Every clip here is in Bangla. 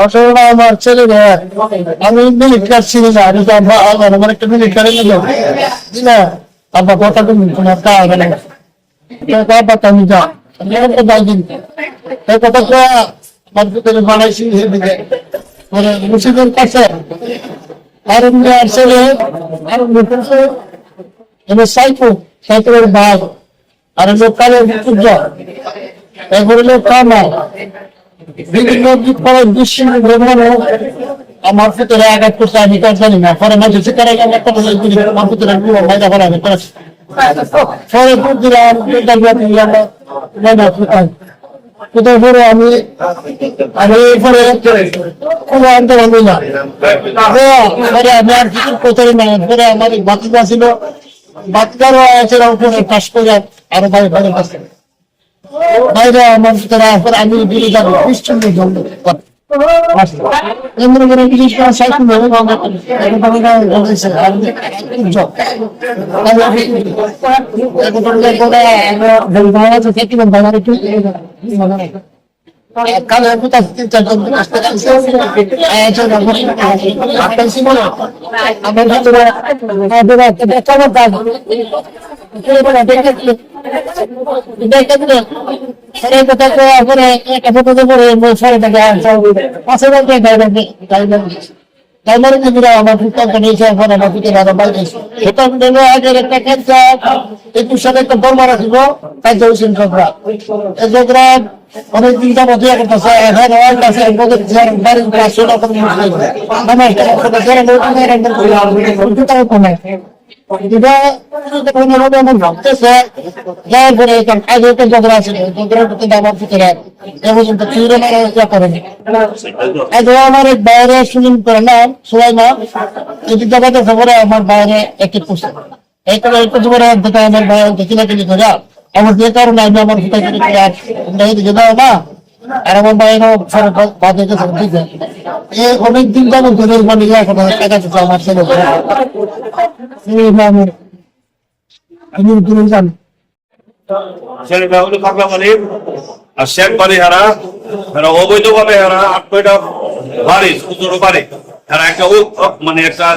আসলে আমার ছেলে আমি মিনিট কাটছি না আমার একটা মিনিট কাটে নিল না আব্বা কথা তুমি তোমার কা হবে না আব্বা তুমি যা এই কথা আমার ভিতরে বানাইছি মানে মুসিদের কাছে আর ছেলে আর এবার সাইকেলের ভাগ আর কালের সূর্য এরপরে লোক কামা বিভিন্ন দিক করার দৃশ্য আমার ভিতরে আঘাত করতে আমি কাজ জানি না পরে মাঝে শিকার আমার ভিতরে ফায়দা করা আমি করেছি পরে দিলাম কোথাও পরে আমি পরে কোনো আন্দোলন না পরে আমি আর কিছু কোথায় না পরে আমার বাতিকা ছিল বাতিকারও আছে উপরে পাশ করে আরো বাইরে বাইরে কাছে বাইরে আমার ভিতরে আমি দিয়ে যাবো খ্রিস্টান অনেকদিন যাবো আমার এক বাইরে সুযোগ করে না সবাই না এদিক জায়গাতে খবরে আমার বাইরে একটি পুস্তক আমার বাইরে কিনাকিনি করে আমার যে কারণে আমি আমার দিকে দাও না আর আমার বাইরে বাদে অনেকদিন যাবো মানে আমার ছেলে আমি জানি ছেলেটা হলো পাগলা মালিক আর শেখ বাড়ি হারা এরা অবৈধভাবে হারা 8-9টা বাড়ি সুন্দর বাড়ি এরা একটা মানে একটা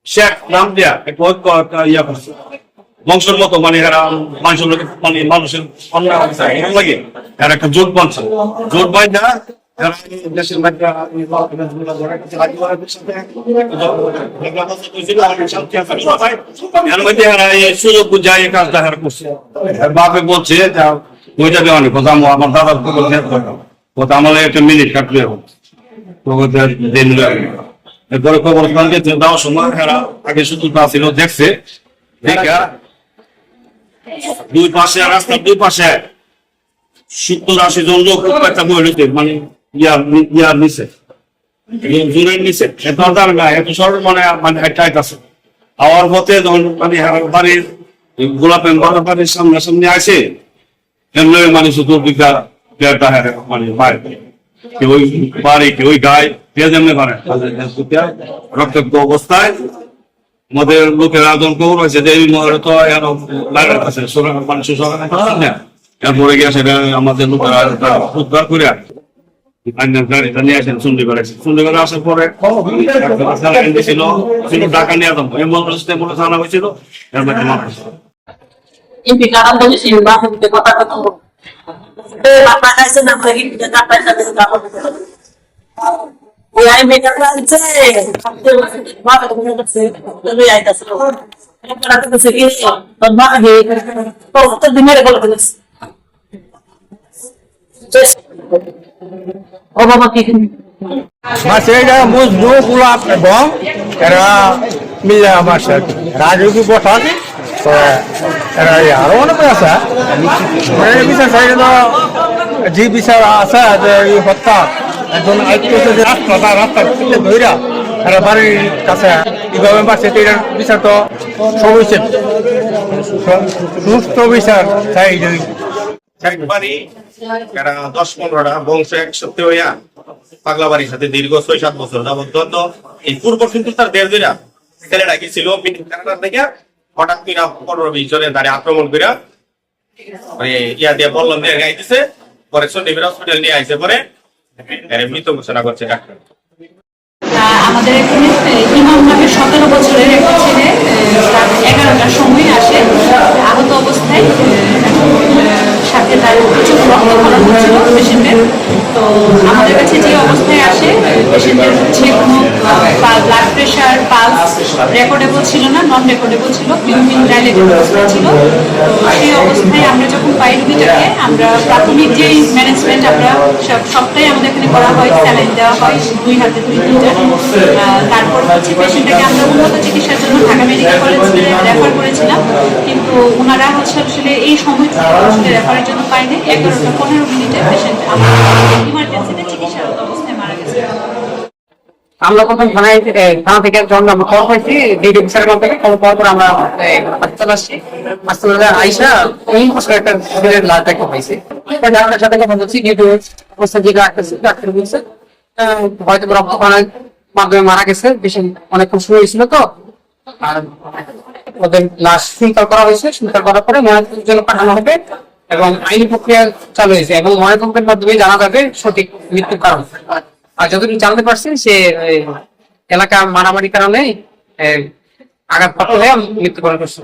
শেখ নাম দিয়া একটা ঐক্য ইয়া করছে বংশের মতো মানে এরা মানুষের মানে মানুষের অন্যায় লাগে এরা একটা জোট বানছে জোট বাই না দেশের সুযোগ বুঝাই কাজটা করছে বাপে বলছে ওইটা দেওয়া নেই কথা আমার দাদার কথা আমার একটা মিনিট কাটলে এরপরে খবর দেওয়ার সময় এরা আগে শুধু ছিল দেখছে দেখা দুই পাশে রাস্তার দুই পাশে 70-80 জন লোক একটা বই হইতে মানে ইয়ার নিচে জোরের নিচে এত না এত সরল মানে মানে একটা আছে আওয়ার পথে যখন মানে বাড়ির গোলাপের বাড়ির সামনাসামনি আসে এমনি মানে চতুর্দিকা পেয়ারটা হারে মানে বাইরে কেউ ওই বাড়ি কেউ ওই গায়ে পেঁয়াজ এমনি পারে রক্তাক্ত অবস্থায় আমাদের লোকের আদর কৌর হয়েছে যে এই মহলে তো বাইরের কাছে মানুষ না এরপরে গিয়ে সেটা আমাদের লোকেরা উদ্ধার করে গাড়িটা নিয়ে আসেন চন্ডীগড় চন্ডীগড়ে আসার পরে ছিল টাকা নিয়ে যাবো এমন জানা হয়েছিল এর মধ্যে মানুষ গোলাপ এবং এরা মিলে আমার রাজনীতি বসান এরা আরো অনেক আছে বিচার সাইডে তো যে বিচার আছে যে হত্যা একজন রাস্তা ধৈরা এরা বাড়ির কাছে কিভাবে পাচ্ছে এটার বিচার তো সমস্যা সুস্থ বিচার চাই একবারই 10-15টা বংশ একসাথে হইয়া পাগলা বাড়ির সাথে দীর্ঘ 6-7 বছর যাবত এই পূর্ব কিন্তু তার দেড় দিনা ছেলেটা গেছিল কানাডার থেকে হঠাৎ করে 15-20 জনের দ্বারে আক্রমণ করে মানে ইয়া দিয়ে বললাম দিয়ে গাইতেছে পরে চন্ডীগড় হসপিটাল নিয়ে আইসে পরে মৃত ঘোষণা করছে ডাক্তার। আমাদের এখানে ইমাম নামের 17 বছরের একটা ছেলে রাত 11টার সময় আসে আহত অবস্থায়, সাথে তার প্রচুর রক্তক্ষরণ হচ্ছিল পেশেন্টের। তো আমাদের কাছে যে অবস্থায় আসে পেশেন্টের হচ্ছে কোনো ব্লাড প্রেশার, পালস রেকর্ডেবল ছিল না, নন রেকর্ডেবল ছিল, বিউমিন ডাইলেটেড অবস্থা ছিল। তো সেই অবস্থায় আমরা যখন পাই রোগীটাকে, আমরা প্রাথমিক যে ম্যানেজমেন্ট আমরা সবটাই আমাদের এখানে করা হয়, স্যালাইন দেওয়া হয় 2 হাতে 2 লিটার। তারপর হচ্ছে পেশেন্টটাকে আমরা উন্নত চিকিৎসার জন্য ঢাকা মেডিকেল কলেজে রেফার করেছিলাম, কিন্তু ওনারা হচ্ছে আসলে এই সময় আসলে রেফারের জন্য পায়নি। 11-15 মিনিটে পেশেন্ট আমাদের ইমার্জেন্সিতে চিকিৎসারত অবস্থায় মারা গেছে। আমরা প্রথম থানা থেকে যখন আমরা খবর পাইছি ডিডি অফিসারের কাছ থেকে খবর পাওয়ার পর আমরা হাসপাতাল আসছি। হাসপাতালে আইসা এই অবস্থায় একটা ছেলের লাশ দেখতে পাইছি। ডাক্তারের সাথে কথা বলছি, ডিডি অবস্থা যেটা আসতেছে ডাক্তার বলছে হয়তো রক্তক্ষরণের মাধ্যমে মারা গেছে, পেশেন্ট অনেক কষ্ট হয়েছিল। তো আর ওদের লাশ শৃঙ্খল করা হয়েছে, শৃঙ্খল করার পরে ময়নাতদন্তের জন্য পাঠানো হবে এবং আইনি প্রক্রিয়া চালু হয়েছে এবং ময়নাতদন্তের মাধ্যমে জানা যাবে সঠিক মৃত্যুর কারণ। আর যতটুকু জানতে পারছি সে এলাকা মারামারির কারণে আঘাতপ্রাপ্ত হয়ে মৃত্যুবরণ করছে।